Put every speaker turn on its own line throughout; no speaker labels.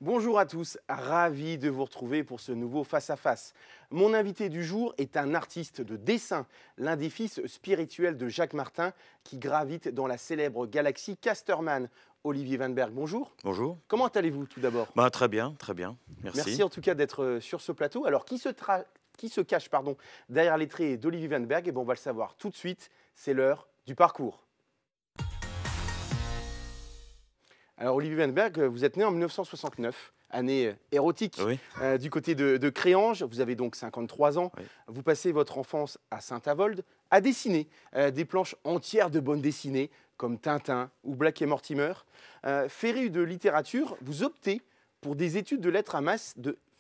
Bonjour à tous, ravi de vous retrouver pour ce nouveau face-à-face. Mon invité du jour est un artiste de dessin, l'un des fils spirituels de Jacques Martin qui gravite dans la célèbre galaxie Casterman. Olivier Van Berg, bonjour.
Bonjour.
Comment allez-vous tout d'abord?
Très bien, très bien. Merci.
Merci en tout cas d'être sur ce plateau. Alors qui se cache derrière les traits d'Olivier Van Berg? On va le savoir tout de suite, c'est l'heure du parcours. Alors Olivier Van Berg, vous êtes né en 1969, année érotique,
Oui.
du côté de Créange. Vous avez donc 53 ans.
Oui.
Vous passez votre enfance à Saint-Avold à dessiner des planches entières de bande dessinée comme Tintin ou Black et Mortimer. Féru de littérature, vous optez pour des études de lettres à masse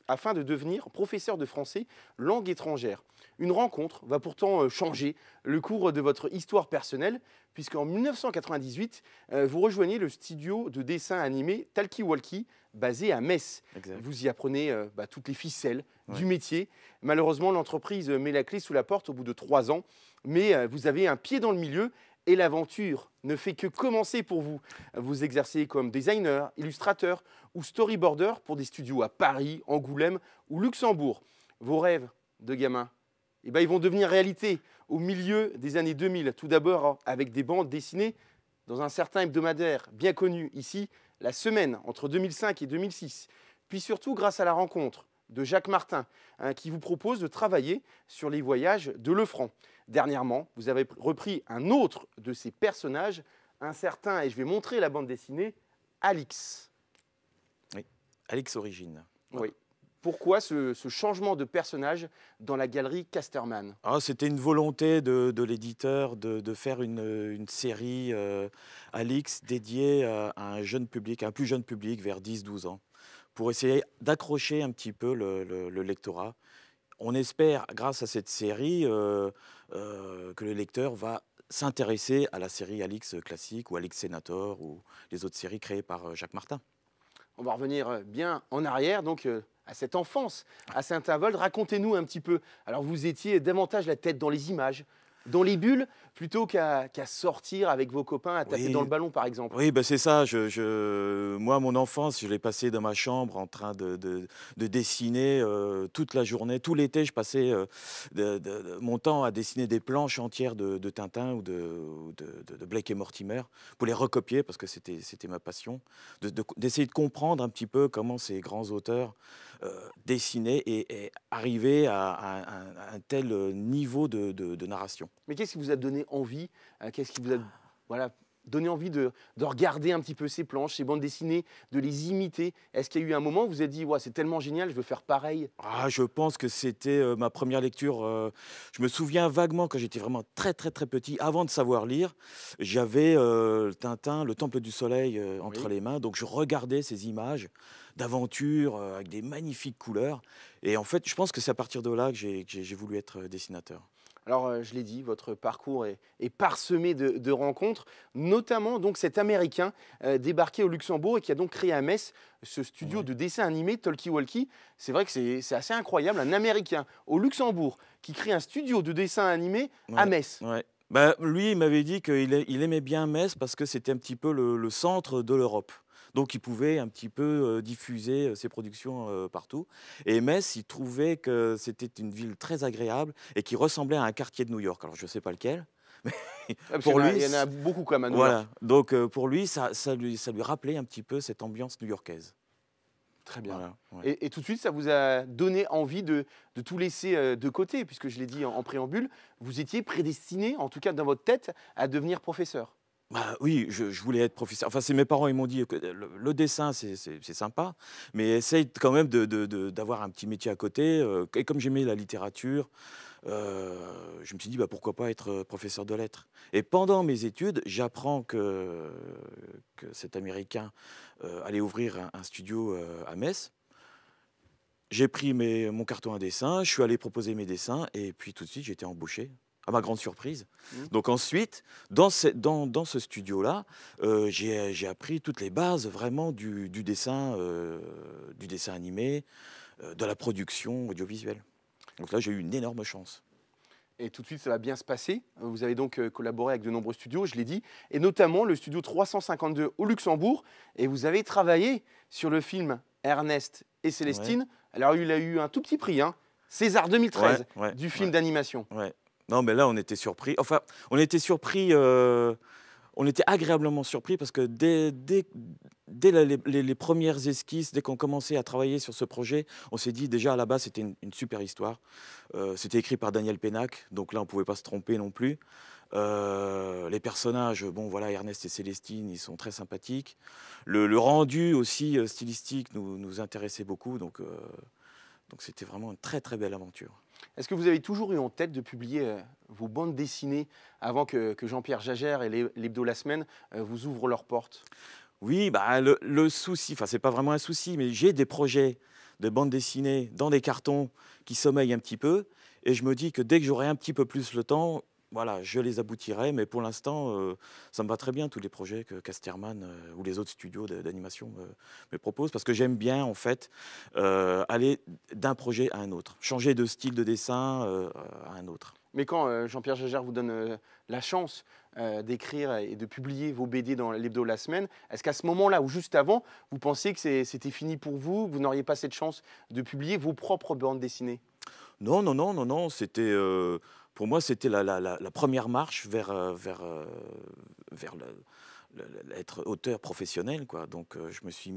afin de devenir professeur de français langue étrangère. Une rencontre va pourtant changer le cours de votre histoire personnelle, puisqu'en 1998, vous rejoignez le studio de dessin animé Talkie Walkie, basé à Metz.
Exact.
Vous y apprenez toutes les ficelles
Ouais.
du métier. Malheureusement, l'entreprise met la clé sous la porte au bout de 3 ans, mais vous avez un pied dans le milieu et l'aventure ne fait que commencer pour vous. Vous exercez comme designer, illustrateur ou storyboarder pour des studios à Paris, Angoulême ou Luxembourg. Vos rêves de gamin, ils vont devenir réalité au milieu des années 2000. Tout d'abord avec des bandes dessinées dans un certain hebdomadaire bien connu ici, La Semaine, entre 2005 et 2006. Puis surtout grâce à la rencontre de Jacques Martin, qui vous propose de travailler sur les voyages de Lefranc. Dernièrement, vous avez repris un autre de ces personnages, un certain, et je vais montrer la bande dessinée, Alix.
Oui. Alix Origine.
Oui. Pourquoi ce changement de personnage dans la galerie Casterman?
C'était une volonté de l'éditeur de faire une série Alix dédiée à un jeune public, un plus jeune public vers 10-12 ans, pour essayer d'accrocher un petit peu le lectorat. On espère, grâce à cette série, que le lecteur va s'intéresser à la série Alix classique ou Alix Sénator ou les autres séries créées par Jacques Martin.
On va revenir bien en arrière, donc à cette enfance à Saint-Avold. Racontez-nous un petit peu. Alors vous étiez davantage la tête dans les images, dans les bulles, plutôt qu'à sortir avec vos copains à taper
Oui.
dans le ballon, par exemple.
Oui, c'est ça. Moi, mon enfance, je l'ai passée dans ma chambre en train de dessiner toute la journée. Tout l'été, je passais mon temps à dessiner des planches entières de Tintin ou de Blake et Mortimer pour les recopier parce que c'était ma passion. D'essayer de comprendre un petit peu comment ces grands auteurs dessinaient et arrivaient à un tel niveau de narration.
Mais qu'est-ce qui vous a donné envie Qu'est-ce qui vous a donné envie de regarder un petit peu ces planches, ces bandes dessinées, de les imiter? Est-ce qu'il y a eu un moment où vous vous êtes dit ouais, c'est tellement génial, je veux faire pareil?
Je pense que c'était ma première lecture. Je me souviens vaguement quand j'étais vraiment très très très petit, avant de savoir lire, j'avais Tintin, le Temple du Soleil entre
Oui.
les mains, donc je regardais ces images d'aventure avec des magnifiques couleurs. Et en fait, je pense que c'est à partir de là que j'ai voulu être dessinateur.
Alors, je l'ai dit, votre parcours est parsemé de rencontres, notamment donc cet Américain débarqué au Luxembourg et qui a donc créé à Metz ce studio
Ouais.
de dessin animé Talkie Walkie. C'est vrai que c'est assez incroyable, un Américain au Luxembourg qui crée un studio de dessin animé à
Ouais,
Metz.
ouais. Lui, il m'avait dit qu'il aimait bien Metz parce que c'était un petit peu le centre de l'Europe. Donc, il pouvait un petit peu diffuser ses productions partout. Et Metz, il trouvait que c'était une ville très agréable et qui ressemblait à un quartier de New York. Alors, je ne sais pas lequel, mais
Parce
pour
qu'il
lui,
y en a beaucoup quand même à New
voilà.
York.
Donc, pour lui, ça lui rappelait un petit peu cette ambiance new-yorkaise.
Très bien.
Voilà, ouais.
Et tout de suite, ça vous a donné envie de tout laisser de côté, puisque je l'ai dit en préambule, vous étiez prédestiné, en tout cas dans votre tête, à devenir professeur.
Oui, je voulais être professeur. Enfin, c'est mes parents, ils m'ont dit que le dessin, c'est sympa, mais essaye quand même d'avoir un petit métier à côté. Et comme j'aimais la littérature, je me suis dit, pourquoi pas être professeur de lettres. Et pendant mes études, j'apprends que cet Américain allait ouvrir un studio à Metz. J'ai pris mon carton à dessin, je suis allé proposer mes dessins, et puis tout de suite, j'ai été embauché. À ma grande surprise.
Mmh.
Donc ensuite, dans ce studio-là, j'ai appris toutes les bases vraiment du dessin animé, de la production audiovisuelle. Donc là, j'ai eu une énorme chance.
Et tout de suite, ça va bien se passer. Vous avez donc collaboré avec de nombreux studios, je l'ai dit, et notamment le studio 352 au Luxembourg. Et vous avez travaillé sur le film Ernest et
Ouais,
Célestine. Alors, il a eu un tout petit prix, hein, César 2013,
ouais,
du
ouais,
film d'animation.
ouais. Non, mais là, on était surpris. Enfin, on était surpris, on était agréablement surpris parce que dès les premières esquisses, dès qu'on commençait à travailler sur ce projet, on s'est dit déjà à la base, c'était une super histoire. C'était écrit par Daniel Pénac, donc là, on ne pouvait pas se tromper non plus. Les personnages, bon voilà, Ernest et Célestine, ils sont très sympathiques. Le rendu aussi stylistique nous intéressait beaucoup, donc c'était vraiment une très très belle aventure.
Est-ce que vous avez toujours eu en tête de publier vos bandes dessinées avant que Jean-Pierre Jagère et l'Hebdo La Semaine vous ouvrent leurs portes?
Oui, bah, le souci, enfin c'est pas vraiment un souci, mais j'ai des projets de bande dessinée dans des cartons qui sommeillent un petit peu, et je me dis que dès que j'aurai un petit peu plus le temps, voilà, je les aboutirai. Mais pour l'instant, ça me va très bien tous les projets que Casterman ou les autres studios d'animation me proposent, parce que j'aime bien en fait aller d'un projet à un autre, changer de style de dessin à un autre.
Mais quand Jean-Pierre Jagère vous donne la chance d'écrire et de publier vos BD dans l'Hebdo La Semaine, est-ce qu'à ce moment-là ou juste avant, vous pensiez que c'était fini pour vous, que vous n'auriez pas cette chance de publier vos propres bandes dessinées?
Non, non, non, non, non, c'était, pour moi, c'était la 1re marche vers être auteur professionnel, quoi. Donc je me suis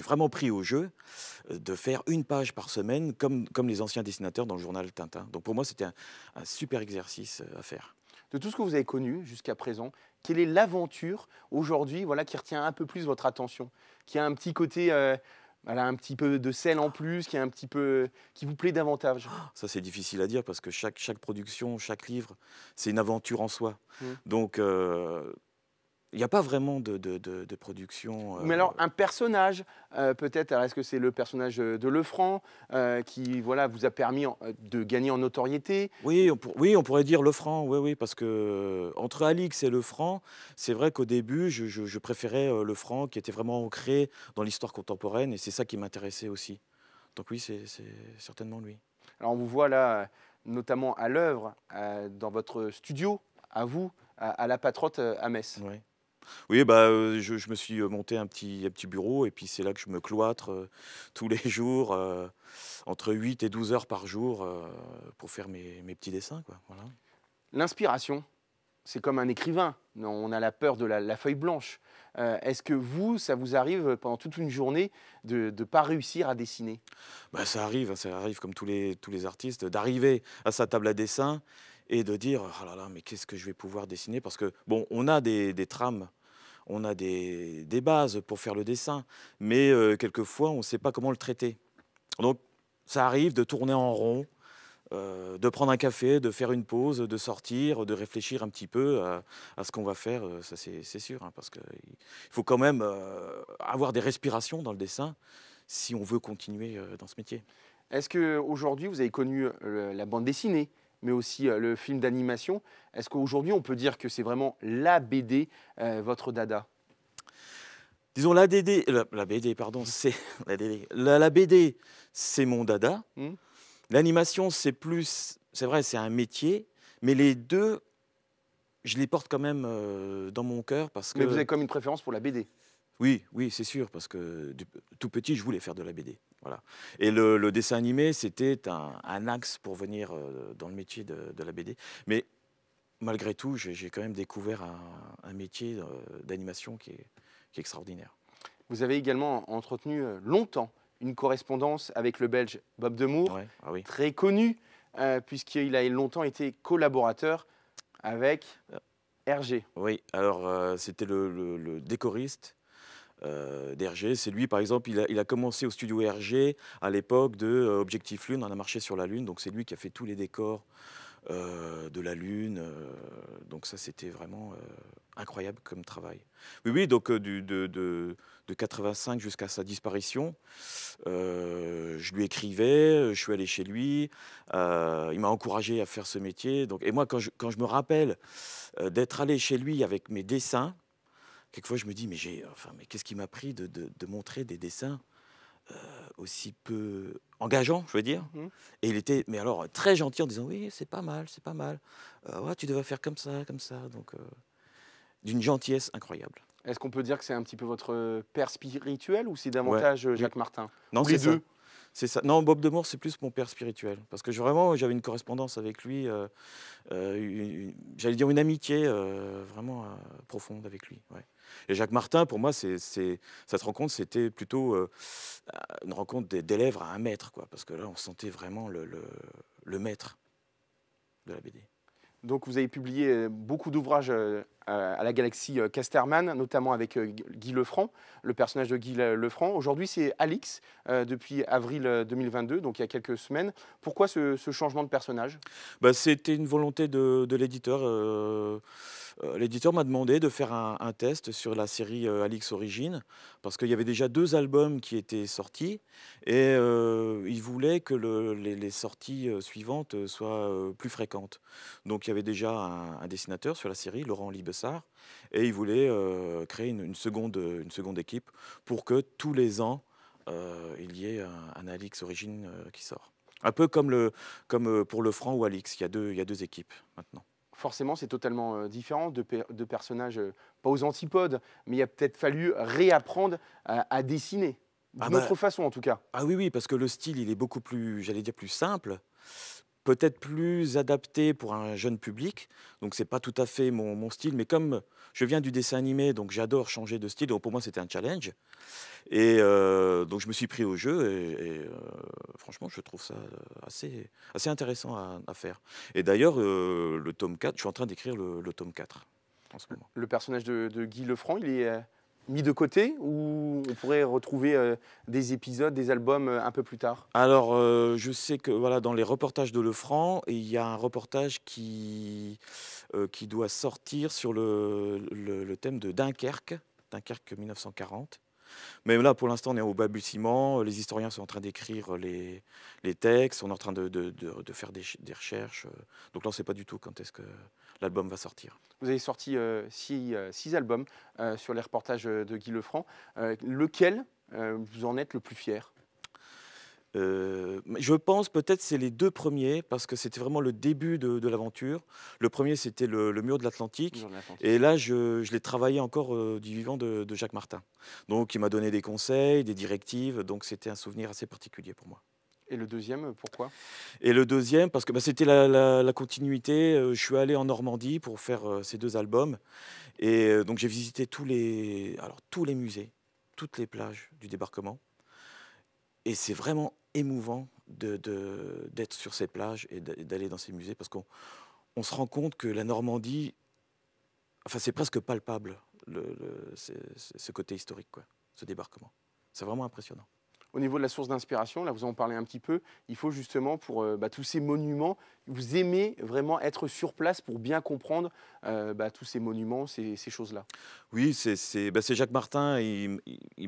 vraiment pris au jeu, de faire une page par semaine comme les anciens dessinateurs dans le journal Tintin. Donc pour moi, c'était un super exercice, à faire.
De tout ce que vous avez connu jusqu'à présent, quelle est l'aventure aujourd'hui, voilà, qui retient un peu plus votre attention, qui a un petit côté, voilà, un petit peu de sel en plus, qui est un petit peu, qui vous plaît davantage?
Ça, c'est difficile à dire parce que chaque production, chaque livre, c'est une aventure en soi.
Mmh.
Donc il n'y a pas vraiment de production,
Mais alors un personnage, peut-être, alors est-ce que c'est le personnage, de Lefranc, qui voilà, vous a permis de gagner en notoriété?
Oui, on pourrait dire Lefranc, oui, oui, parce que entre Alix et Lefranc, c'est vrai qu'au début, je préférais, Lefranc qui était vraiment ancré dans l'histoire contemporaine, et c'est ça qui m'intéressait aussi. Donc oui, c'est certainement lui.
Alors on vous voit là, notamment à l'œuvre, dans votre studio, à vous, à La Patrotte, à Metz.
Ouais. Oui, bah, je me suis, monté un petit bureau, et puis c'est là que je me cloître, tous les jours, entre 8 et 12 heures par jour, pour faire mes petits dessins, quoi, voilà.
L'inspiration, c'est comme un écrivain, on a la peur de la feuille blanche. Est-ce que vous, ça vous arrive pendant toute une journée de ne pas réussir à dessiner?
Bah, ça arrive comme tous les artistes, d'arriver à sa table à dessin et de dire: «Oh là là, mais qu'est-ce que je vais pouvoir dessiner?» Parce que bon, on a des trames, on a des bases pour faire le dessin, mais quelquefois, on ne sait pas comment le traiter. Donc ça arrive de tourner en rond, de prendre un café, de faire une pause, de sortir, de réfléchir un petit peu à ce qu'on va faire, ça c'est sûr, hein, parce qu'il faut quand même, avoir des respirations dans le dessin si on veut continuer, dans ce métier.
Est-ce qu'aujourd'hui, vous avez connu la bande dessinée, mais aussi le film d'animation? Est-ce qu'aujourd'hui, on peut dire que c'est vraiment la BD, votre dada?
Disons la BD pardon, c'est la BD, c'est mon dada.
Hmm.
L'animation, c'est vrai, c'est un métier, mais les 2, je les porte quand même, dans mon cœur parce
Mais vous
que
avez comme une préférence pour la BD?
oui, oui, c'est sûr, parce que tout petit, je voulais faire de la BD, voilà. Et le dessin animé, c'était un axe pour venir, dans le métier de la BD. Mais malgré tout, j'ai quand même découvert un métier, d'animation qui est extraordinaire.
Vous avez également entretenu longtemps une correspondance avec le Belge Bob Demour,
Ouais, ah oui.
très connu, puisqu'il a longtemps été collaborateur avec Hergé.
Oui, alors, c'était le décoriste, d'Hergé. C'est lui, par exemple, il a commencé au studio Hergé à l'époque de, Objectif Lune, On a marché sur la lune, donc c'est lui qui a fait tous les décors, de la lune, donc ça, c'était vraiment, incroyable comme travail. Oui, oui, donc de 85 jusqu'à sa disparition, je lui écrivais, je suis allé chez lui, il m'a encouragé à faire ce métier, donc et moi, quand je me rappelle, d'être allé chez lui avec mes dessins, quelquefois je me dis: mais qu'est-ce qui m'a pris de montrer des dessins, aussi peu engageants, je veux dire?»
Mhm.
Et il était, mais alors, très gentil en disant: «Oui, c'est pas mal, c'est pas mal. Ouais, tu devrais faire comme ça», donc d'une gentillesse incroyable.
Est-ce qu'on peut dire que c'est un petit peu votre père spirituel ou c'est
Ouais,
davantage
oui.
Jacques Martin?
Non,
Ou les
c'est ça.
deux?
C'est ça. Non, Bob de Moor, c'est plus mon père spirituel. Parce que vraiment, j'avais une correspondance avec lui, j'allais dire une amitié vraiment profonde avec lui. Ouais. Et Jacques Martin, pour moi, cette rencontre, c'était plutôt une rencontre d'élèves à un maître, quoi. Parce que là, on sentait vraiment le maître de la BD.
Donc vous avez publié beaucoup d'ouvrages à la galaxie Casterman, notamment avec Guy Lefranc, le personnage de Guy Lefranc. Aujourd'hui, c'est Alix depuis avril 2022, donc il y a quelques semaines. Pourquoi ce changement de personnage?
Bah, c'était une volonté de l'éditeur. L'éditeur m'a demandé de faire un test sur la série Alix Origins, parce qu'il y avait déjà 2 albums qui étaient sortis et il voulait que les sorties suivantes soient plus fréquentes. Donc il y avait déjà un dessinateur sur la série, Laurent Libessard, et il voulait créer une seconde équipe pour que tous les ans, il y ait un Alix Origins qui sort. Un peu comme pour Lefranc ou Alix, il y a deux équipes maintenant.
Forcément, c'est totalement différent de personnages, pas aux antipodes, mais il a peut-être fallu réapprendre à dessiner,
Ah
d'une
bah,
autre façon en tout cas.
ah oui, oui, parce que le style, il est beaucoup plus, j'allais dire plus simple, peut-être plus adapté pour un jeune public. Donc c'est pas tout à fait mon style, mais comme je viens du dessin animé, donc j'adore changer de style, donc pour moi c'était un challenge. Et donc je me suis pris au jeu et franchement je trouve ça assez intéressant à faire. Et d'ailleurs, le tome 4, je suis en train d'écrire le tome 4 en ce moment.
Le personnage de Guy Lefranc, il est mis de côté ou on pourrait retrouver des épisodes, des albums un peu plus tard?
Alors, je sais que voilà, dans les reportages de Lefranc, il y a un reportage qui doit sortir sur le thème de Dunkerque, Dunkerque 1940. Mais là, pour l'instant, on est au balbutiement. Les historiens sont en train d'écrire les textes, on est en train de faire des recherches. Donc là, on ne sait pas du tout quand est-ce que l'album va sortir.
Vous avez sorti six albums sur les reportages de Guy Lefranc. Lequel vous en êtes le plus fier?
Je pense peut-être c'est les 2 premiers parce que c'était vraiment le début de l'aventure. Le premier c'était le mur de l'Atlantique
Dans l'Atlantique.
et là je l'ai travaillé encore, du vivant de Jacques Martin. Donc il m'a donné des conseils, des directives, donc c'était un souvenir assez particulier pour moi.
Et le deuxième, pourquoi?
Et le deuxième parce que, bah, c'était la continuité, je suis allé en Normandie pour faire, ces 2 albums et donc j'ai visité tous les musées, toutes les plages du débarquement. Et c'est vraiment émouvant d'être sur ces plages et d'aller dans ces musées parce qu'on se rend compte que la Normandie, enfin c'est presque palpable, ce côté historique, quoi, ce débarquement. C'est vraiment impressionnant.
Au niveau de la source d'inspiration, là vous en parlez un petit peu, il faut justement pour tous ces monuments, vous aimez vraiment être sur place pour bien comprendre tous ces monuments, ces choses-là.
Oui, c'est Jacques Martin, il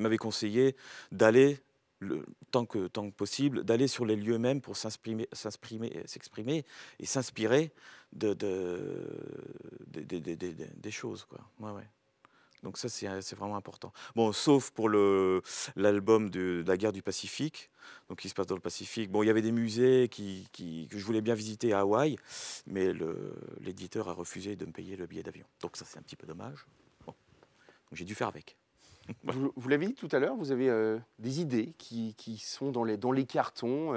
m'avait conseillé d'aller, tant que possible, d'aller sur les lieux mêmes pour s'exprimer et s'inspirer des choses, quoi. Ouais, ouais. Donc ça, c'est vraiment important. Bon, sauf pour l'album de la guerre du Pacifique, donc qui se passe dans le Pacifique. Bon, il y avait des musées que je voulais bien visiter à Hawaï, mais l'éditeur a refusé de me payer le billet d'avion. Donc ça, c'est un petit peu dommage. Bon, donc j'ai dû faire avec. Voilà.
Vous l'avez dit tout à l'heure, vous avez des idées qui sont dans les cartons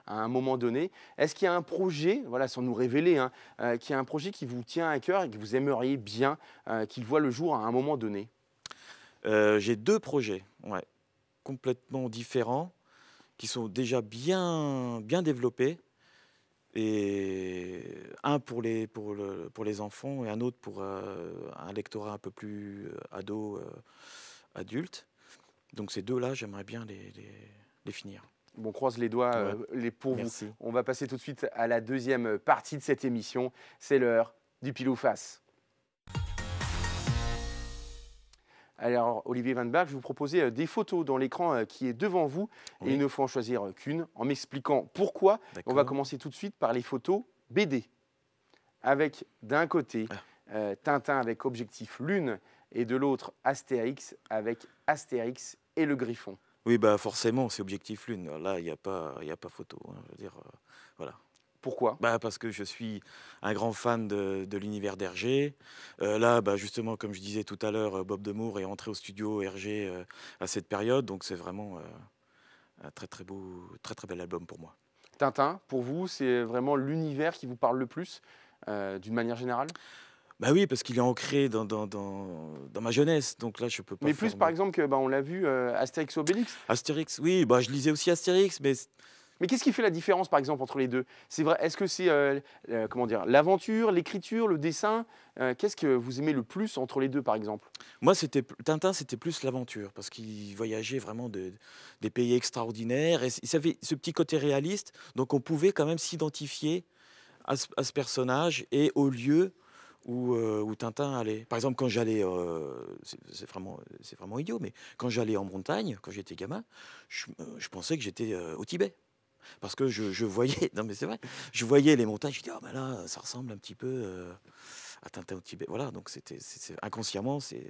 à un moment donné. Est-ce qu'il y a un projet, voilà, sans nous révéler, hein, qu'il y a un projet qui vous tient à cœur et que vous aimeriez bien qu'il voit le jour à un moment donné?
J'ai 2 projets, ouais, complètement différents, qui sont déjà bien développés et un pour les enfants et un autre pour, un lectorat un peu plus, adulte. Donc ces 2 là, j'aimerais bien les finir.
Bon, on croise les doigts
Ouais,
pour vous.
merci.
On va passer tout de suite à la deuxième partie de cette émission. C'est l'heure du pile ou face. Alors, Olivier Van Berg, je vous proposais des photos dans l'écran qui est devant vous et
Oui,
il ne faut en choisir qu'une en m'expliquant pourquoi. On va
d'accord.
commencer tout de suite par les photos BD. Avec d'un côté
Ah,
Tintin avec Objectif Lune et de l'autre Astérix avec Astérix et le Griffon.
oui, bah, forcément, c'est Objectif Lune. Là, il y a pas photo, hein, je veux dire, voilà.
Pourquoi?
Bah, parce que je suis un grand fan de l'univers d'Hergé. Là, bah, justement, comme je disais tout à l'heure, Bob Demour est entré au studio Hergé, à cette période, donc c'est vraiment, un très, très beau, très, très bel album pour moi.
Tintin, pour vous, c'est vraiment l'univers qui vous parle le plus, d'une manière générale?
Bah, oui, parce qu'il est ancré dans ma jeunesse, donc là, je peux pas
Mais plus
faire
par
de
exemple que, bah, on l'a vu, Astérix Obélix.
Astérix, oui, bah, je lisais aussi Astérix, mais
Mais qu'est-ce qui fait la différence, par exemple, entre les 2? C'est vrai, est-ce que c'est, comment dire? L'aventure, l'écriture, le dessin? Qu'est-ce que vous aimez le plus entre les 2, par exemple?
moi, Tintin, c'était plus l'aventure parce qu'il voyageait vraiment des pays extraordinaires et ça avait ce petit côté réaliste, donc on pouvait quand même s'identifier à ce personnage et au lieu où Tintin allait. Par exemple, quand j'allais, c'est vraiment idiot, mais quand j'allais en montagne, quand j'étais gamin, je pensais que j'étais, au Tibet. Parce que je voyais non mais c'est vrai, je voyais les montagnes, je dis: «Ah bah là, ça ressemble un petit peu, à Tintin au Tibet». Voilà, donc c'est inconsciemment, c'est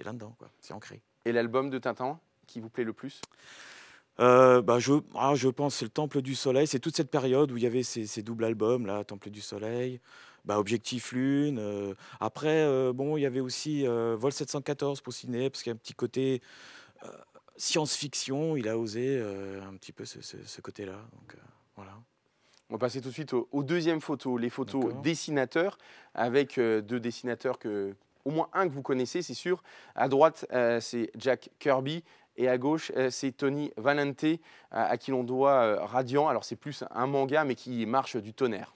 là-dedans, quoi, c'est ancré.
Et l'album de Tintin qui vous plaît le plus?
Bah, je pense c'est le Temple du Soleil, c'est toute cette période où il y avait ces doubles albums là, Temple du Soleil, bah, Objectif Lune, après, bon, il y avait aussi, Vol 714 pour ciné, parce qu'il y a un petit côté, heu, science-fiction, il a osé, un petit peu ce côté-là, donc voilà.
On va passer tout de suite aux 2e photos, les photos
D'accord.
dessinateurs avec, 2 dessinateurs que au moins un que vous connaissez, c'est sûr. À droite, c'est Jack Kirby et à gauche, c'est Tony Valente, à qui l'on doit, Radiant. Alors c'est plus un manga, mais qui marche du tonnerre.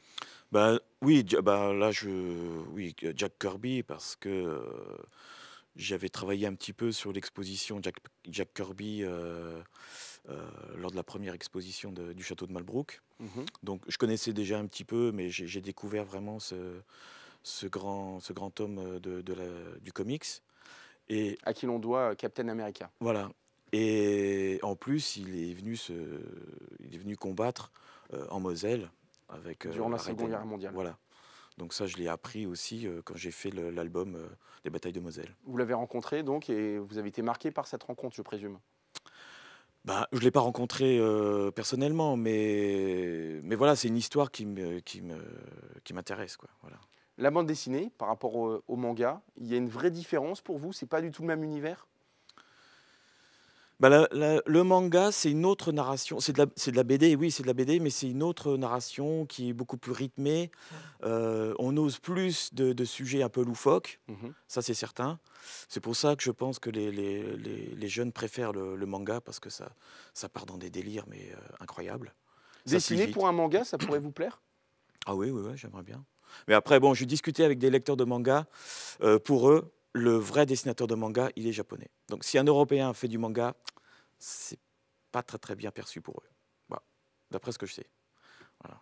Bah, oui, bah, là, oui, Jack Kirby parce que, j'avais travaillé un petit peu sur l'exposition Jack Kirby, lors de la première exposition du château de Malbrouck.
Mmh.
Donc je connaissais déjà un petit peu, mais j'ai découvert vraiment ce grand tome, du comics et
À qui l'on doit, Captain America,
voilà et en plus, il est venu combattre, en Moselle avec,
durant la Seconde
Raiden.
Guerre mondiale.
Voilà. Donc ça, je l'ai appris aussi, quand j'ai fait l'album, des batailles de Moselle.
Vous l'avez rencontré donc et vous avez été marqué par cette rencontre, je présume?
Bah, je ne l'ai pas rencontré, personnellement, mais voilà, c'est une histoire qui m'intéresse, quoi, voilà.
La bande dessinée, par rapport au manga, il y a une vraie différence pour vous? C'est pas du tout le même univers?
Bah, le manga, c'est une autre narration. C'est de la BD, oui, c'est de la BD, mais c'est une autre narration qui est beaucoup plus rythmée. On ose plus de sujets un peu loufoques,
Mmh.
ça c'est certain. C'est pour ça que je pense que les jeunes préfèrent le manga parce que ça part dans des délires, mais incroyables. Ça se lit
Dessiner
vite.
pour un manga, ça pourrait vous plaire?
Ah oui, oui, oui, j'aimerais bien. Mais après, bon, j'ai discuté avec des lecteurs de manga. Pour eux, le vrai dessinateur de manga, il est japonais. Donc si un Européen fait du manga, c'est pas très, très bien perçu pour eux. Voilà, d'après ce que je sais. Voilà.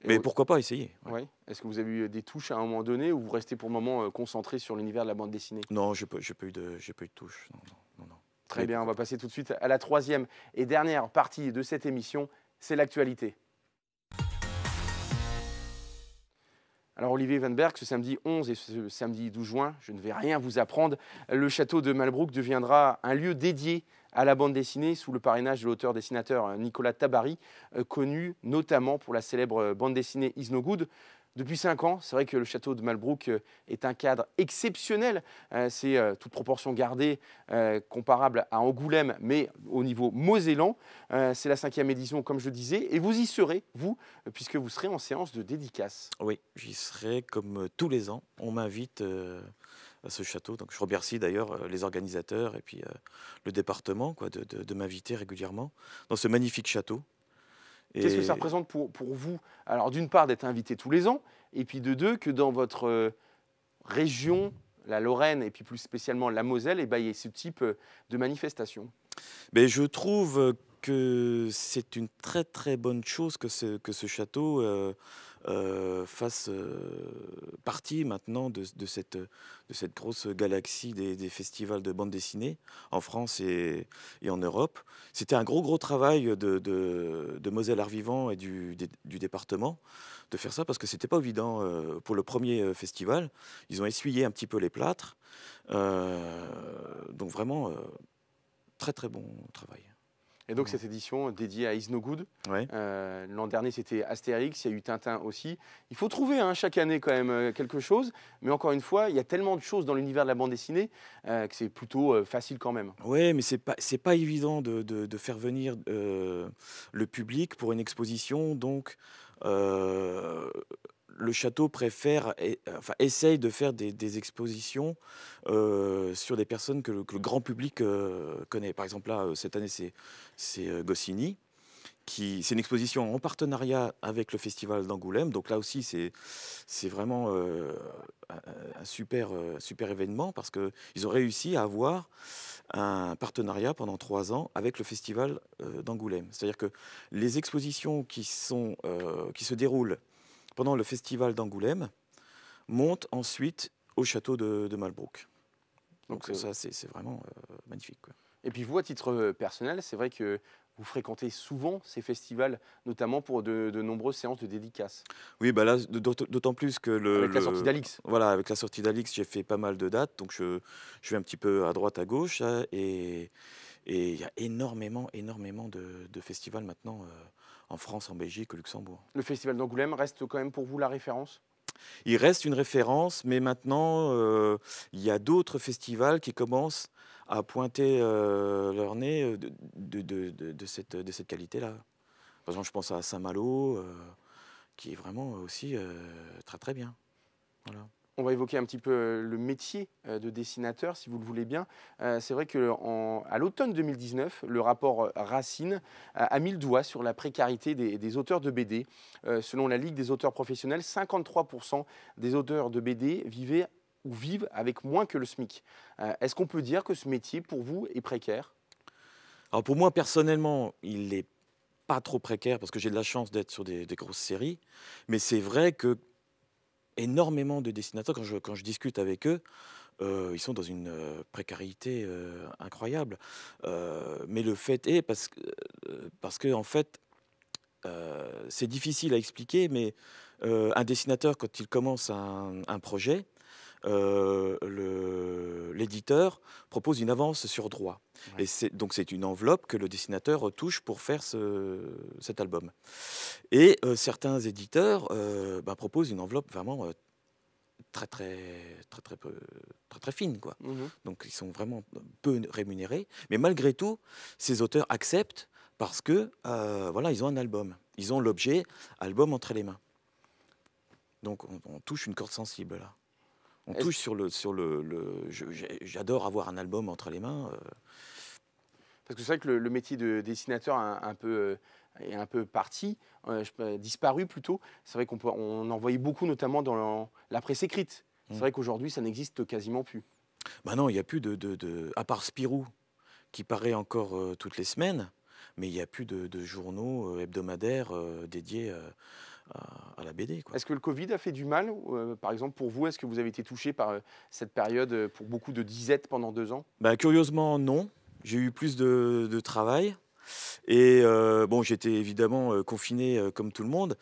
Et
Mais
au
pourquoi pas essayer, ouais.
Ouais. Est-ce que vous avez eu des touches à un moment donné ou vous restez pour le moment, concentré sur l'univers de la bande dessinée?
Non, j'ai pas eu de touche. Non, non, non, non.
Très
Mais
bien, on
pourquoi
va
pas.
passer tout de suite à la troisième et dernière partie de cette émission, c'est l'actualité. Alors Olivier Van Berg, ce samedi 11 et ce samedi 12 juin, je ne vais rien vous apprendre, le château de Malbrouck deviendra un lieu dédié à la bande dessinée sous le parrainage de l'auteur-dessinateur Nicolas Tabary, connu notamment pour la célèbre bande dessinée Is No Good. Depuis 5 ans, c'est vrai que le château de Malbrouck est un cadre exceptionnel. C'est toute proportion gardée, comparable à Angoulême, mais au niveau mosellan. C'est la 5e édition, comme je le disais, et vous y serez, vous, puisque vous serez en séance de dédicace.
Oui, j'y serai comme tous les ans. On m'invite à ce château. Donc je remercie d'ailleurs les organisateurs et puis le département quoi, de m'inviter régulièrement dans ce magnifique château.
Qu'est-ce que ça
Et
représente pour vous? Alors d'une part d'être invité tous les ans, et puis de deux que dans votre région, la Lorraine, et puis plus spécialement la Moselle, eh ben, il y ait ce type de manifestation.
mais je trouve que c'est une très très bonne chose que ce château fasse partie maintenant de cette grosse galaxie des festivals de bande dessinée en France et en Europe. C'était un gros travail de Moselle Art Vivant et du département de faire ça parce que c'était pas évident pour le premier festival. Ils ont essuyé un petit peu les plâtres. Donc vraiment, très très bon travail.
Et donc cette édition dédiée à Is No Good.
Ouais.
L'an dernier, c'était Astérix, il y a eu Tintin aussi. Il faut trouver chaque année quand même quelque chose. Mais encore une fois, il y a tellement de choses dans l'univers de la bande dessinée que c'est plutôt facile quand même.
Ouais, mais c'est pas évident de faire venir le public pour une exposition. Donc, le château préfère, enfin, essaye de faire des expositions sur des personnes que le grand public connaît. Par exemple, là, cette année, c'est Goscinny. C'est une exposition en partenariat avec le Festival d'Angoulême. Donc là aussi, c'est vraiment un super événement parce qu'ils ont réussi à avoir un partenariat pendant 3 ans avec le Festival d'Angoulême. C'est-à-dire que les expositions qui se déroulent pendant le Festival d'Angoulême montent ensuite au château de Malbrouck. Donc ça, c'est vraiment magnifique, quoi.
Et puis vous, à titre personnel, c'est vrai que vous fréquentez souvent ces festivals, notamment pour de nombreuses séances de dédicaces.
Oui, bah là, d'autant plus que
Avec la sortie d'Alix.
voilà, avec la sortie d'Alix, j'ai fait pas mal de dates, donc je vais un petit peu à droite, à gauche, hein, et il y a énormément de festivals maintenant en France, en Belgique, au Luxembourg.
Le festival d'Angoulême reste quand même pour vous la référence?
Il reste une référence, mais maintenant, il y a d'autres festivals qui commencent à pointer leur nez de cette qualité-là. Par exemple, je pense à Saint-Malo, qui est vraiment aussi très très bien. Voilà.
On va évoquer un petit peu le métier de dessinateur, si vous le voulez bien. C'est vrai qu'à l'automne 2019, le rapport Racine a mis le doigt sur la précarité des auteurs de BD. Selon la Ligue des auteurs professionnels, 53% des auteurs de BD vivaient ou vivent avec moins que le SMIC. Est-ce qu'on peut dire que ce métier, pour vous, est précaire?
Alors pour moi, personnellement, il n'est pas trop précaire parce que j'ai de la chance d'être sur des grosses séries. Mais c'est vrai que énormément de dessinateurs, quand je discute avec eux, ils sont dans une précarité incroyable. Mais le fait est, parce que en fait, c'est difficile à expliquer, mais un dessinateur, quand il commence un projet, l'éditeur propose une avance sur droit.
Ouais.
Et donc c'est une enveloppe que le dessinateur touche pour faire cet album. Et certains éditeurs proposent une enveloppe vraiment très fine, quoi.
Mhm.
Donc ils sont vraiment peu rémunérés. Mais malgré tout, ces auteurs acceptent parce que voilà, ils ont un album. Ils ont l'objet album entre les mains. Donc on touche une corde sensible là. On touche sur j'adore avoir un album entre les mains.
Parce que c'est vrai que le métier de dessinateur est un peu parti, disparu plutôt. C'est vrai on en voyait beaucoup, notamment dans la presse écrite. C'est vrai qu'aujourd'hui, ça n'existe quasiment plus.
Bah non, il n'y a plus à part Spirou, qui paraît encore toutes les semaines, mais il n'y a plus de journaux hebdomadaires dédiés à la BD, quoi.
Est-ce que le Covid a fait du mal? Par exemple, pour vous, est-ce que vous avez été touché par cette période pour beaucoup de disettes pendant 2 ans?
Bah, curieusement, non. J'ai eu plus de travail. Et bon, j'étais évidemment confiné comme tout le monde.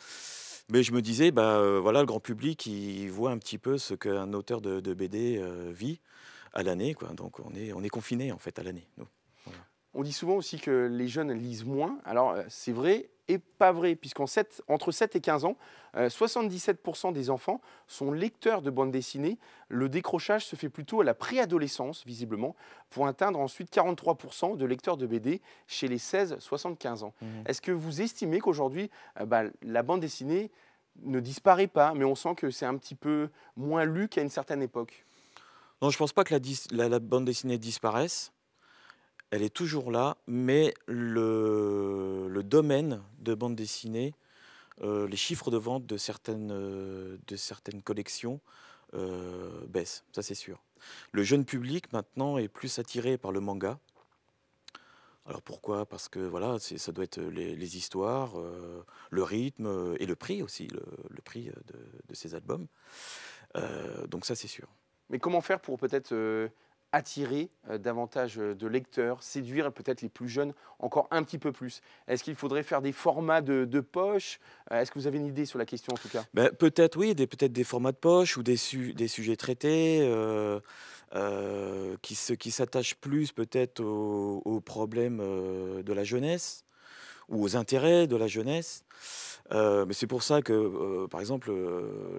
Mais je me disais, voilà, le grand public, il voit un petit peu ce qu'un auteur de BD vit à l'année, quoi. Donc on est confiné en fait à l'année, nous. Voilà.
On dit souvent aussi que les jeunes lisent moins. Alors, c'est vrai et pas vrai, puisqu'entre 7 et 15 ans, 77% des enfants sont lecteurs de bande dessinée. Le décrochage se fait plutôt à la préadolescence, visiblement, pour atteindre ensuite 43% de lecteurs de BD chez les 16-75 ans. Est-ce que vous estimez qu'aujourd'hui, la bande dessinée ne disparaît pas, mais on sent que c'est un petit peu moins lu qu'à une certaine époque?
Non, je pense pas que la bande dessinée disparaisse. Elle est toujours là, mais le domaine de bande dessinée, les chiffres de vente de certaines collections baissent, ça c'est sûr. Le jeune public maintenant est plus attiré par le manga. Alors pourquoi? Parce que voilà, ça doit être les histoires, le rythme et le prix aussi, le prix de ces albums. Donc ça c'est sûr.
Mais comment faire pour peut-être attirer davantage de lecteurs, séduire peut-être les plus jeunes encore un petit peu plus? Est-ce qu'il faudrait faire des formats de poche? Est-ce que vous avez une idée sur la question en tout cas?
Peut-être oui, peut-être des formats de poche ou des sujets traités. qui s'attache plus peut-être aux problèmes de la jeunesse ou aux intérêts de la jeunesse. Mais c'est pour ça que, par exemple,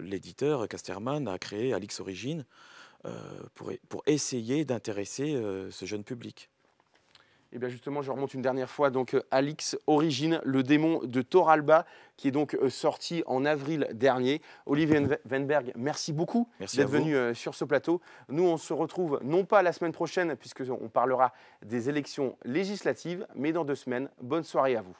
l'éditeur Casterman a créé Alix Origine pour essayer d'intéresser ce jeune public.
Et bien justement, je remonte une dernière fois, donc Alix Origine, le démon de Toralba, qui est donc sorti en avril dernier. Olivier Weinberg, merci beaucoup d'être venu sur ce plateau. Nous, on se retrouve non pas la semaine prochaine, puisqu'on parlera des élections législatives, mais dans 2 semaines. Bonne soirée à vous.